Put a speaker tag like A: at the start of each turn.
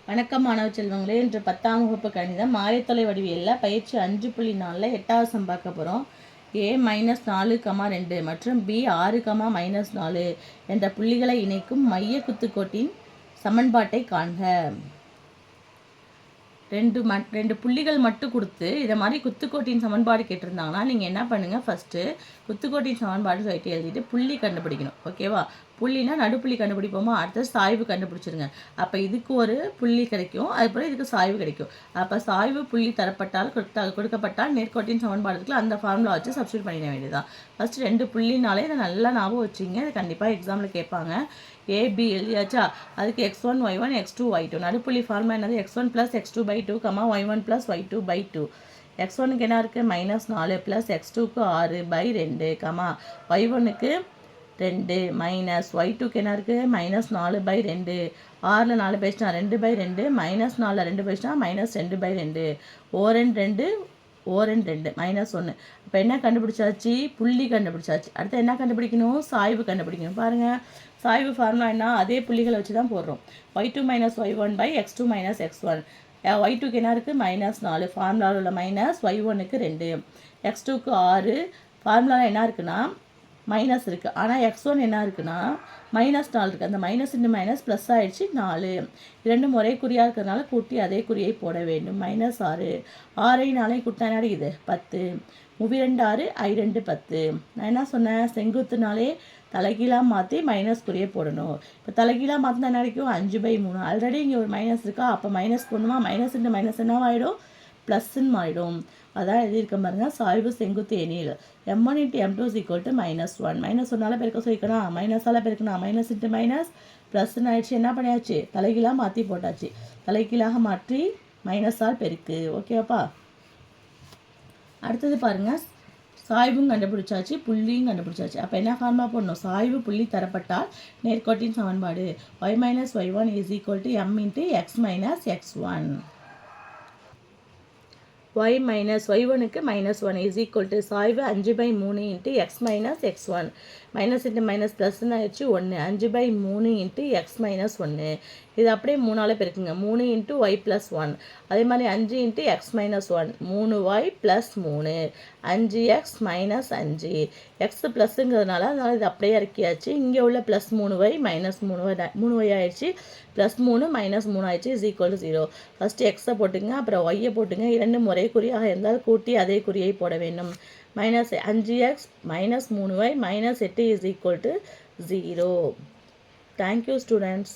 A: வணக்கம் மாணவ செல்வங்களே. இன்று 10ஆம் வகுப்பு கணிதம் ஆயத்தொலை வடிவியலில் பயிற்சி 5.4 8வது சம் பார்க்க போகிறோம். a-4, 2 மற்றும் b 6, -4 என்ற புள்ளிகளை இணைக்கும் மைய குத்துக்கோட்டின் சமன்பாட்டை காண்க. ரெண்டு புள்ளிகள் மட்டும் கொடுத்து இதை மாதிரி குத்துக்கோட்டின் சமன்பாடு கேட்டிருந்தாங்கன்னா நீங்கள் என்ன பண்ணுங்கள், ஃபஸ்ட்டு குத்துக்கோட்டின் சமன்பாடு சொல்லிட்டு எழுதிட்டு புள்ளி கண்டுபிடிக்கணும். ஓகேவா? புள்ளினா நடுப்புள்ளி கண்டுபிடிப்போமா, அடுத்த சாய்வு கண்டுபிடிச்சிருங்க. அப்போ இதுக்கு ஒரு புள்ளி கிடைக்கும், அதுபோல் இதுக்கு சாய்வு கிடைக்கும். அப்போ சாய்வு புள்ளி தரப்பட்டால் கொடுக்கப்பட்டால் நேர்கோட்டின் சமன்பாடுக்கு அந்த ஃபார்முலா வச்சு சப்ஸ்டியூட் பண்ணிட வேண்டியதுதான். ஃபஸ்ட்டு 2 புள்ளினாலே இதை நல்லா ஞாபகம் வச்சுங்க. இது கண்டிப்பாக எக்ஸாமில் கேட்பாங்க. ஏபி எழுதியாச்சா? அதுக்கு x1 y1 x2 y2 நடுப்புள்ளி formula என்னது? x1 + x2/2, y1 + y2/2. x1க்கு என்ன இருக்குது? -4 + x2க்கு 6/2, y1க்கு 2 மைனஸ் y2க்கு என்ன இருக்குது? -4/2. 6ல் 4 போயிடுச்சுனா 2/2, -4ல் 2 போயிடுச்சுனா -2/2. ஓரன் 2 -1. இப்போ என்ன கண்டுபிடிச்சாச்சு? புள்ளி கண்டுபிடிச்சாச்சு. அடுத்து என்ன கண்டுபிடிக்கணும்? சாய்வு கண்டுபிடிக்கணும். பாருங்கள், சாய்வு ஃபார்முலா என்ன? அதே புள்ளிகளை வச்சு தான் போடுறோம். y2 - y1/x2 - x1. y2க்கு என்ன இருக்குது? -4. ஃபார்முலாவில் உள்ள மைனஸ், y1க்கு 2, x2க்கு 6. ஃபார்முலாவில் என்ன இருக்குன்னா மைனஸ் இருக்குது, ஆனால் x1 என்ன இருக்குன்னா -4 இருக்குது. அந்த மைனஸ் ப்ளஸ் ஆகிடுச்சு 4. இரண்டும் ஒரே குறியாக இருக்கிறதுனால கூட்டி அதே குறியை போட வேண்டும். -6 6ஐ 4ஐ கூட்டினா என்ன அடிக்குது? 10. 2 6 I2 10. நான் என்ன சொன்னேன்? செங்குத்துனாலே தலைகீழாக மாற்றி மைனஸ் குறியை போடணும். இப்போ தலைகீழாக மாற்றினா என்ன அடிக்கும்? 5/3. ஆல்ரெடி இங்கே ஒரு மைனஸ் இருக்கா, அப்போ மைனஸ் போடணுமா? மைனஸ் என்னவாயிடும்? ப்ளஸ்ன்னு மாறிடும். அதான் எழுதியிருக்க பாருங்க. சாய்வு செங்குத்து எண்ணில் m1 × m2 = -1. -1ஆல் பெருக்க சொல்லிக்கணும், மைனஸால் பெருக்கணும். மைனஸ் இன்ட்டு மைனஸ் ப்ளஸ்ன்னு ஆயிடுச்சு. என்ன பண்ணியாச்சு? தலைகீழாக மாற்றி போட்டாச்சு. தலைகீழாக மாற்றி மைனஸால் பெருக்கு. ஓகேவாப்பா? அடுத்தது பாருங்கள், சாய்வும் கண்டுபிடிச்சாச்சு, புள்ளியும் கண்டுபிடிச்சாச்சு. அப்போ என்ன ஃபார்முலா போடணும்? சாய்வு புள்ளி தரப்பட்டால் நேர்கோட்டின் சமன்பாடு y - y1 = m × x - x1. y - y1க்கு -1 சாய்வு 5/3 × x - x1. Minus into minus ப்ளஸ்ன்னு ஆயிடுச்சு 1. 5/3 × x - 1. இது அப்படியே 3ஆல் பெருக்குங்க. 3 × y + 1. அதே மாதிரி 5 × x - 1. 3y + 3. 5x - 5. x ப்ளஸ்ஸுங்கிறதுனால இது அப்படியே இறக்கியாச்சு. இங்கே உள்ள +3y -3y ஆயிடுச்சு. +3 -3 ஆயிடுச்சு = 0. ஃபஸ்ட்டு எக்ஸை போட்டுங்க, அப்புறம் ஒய்யை போட்டுங்க. இரண்டும் ஒரே குறியாக இருந்தால் கூட்டி அதே குறியை போட வேண்டும். -5x - 3y - 8 = 0. Thank you, students.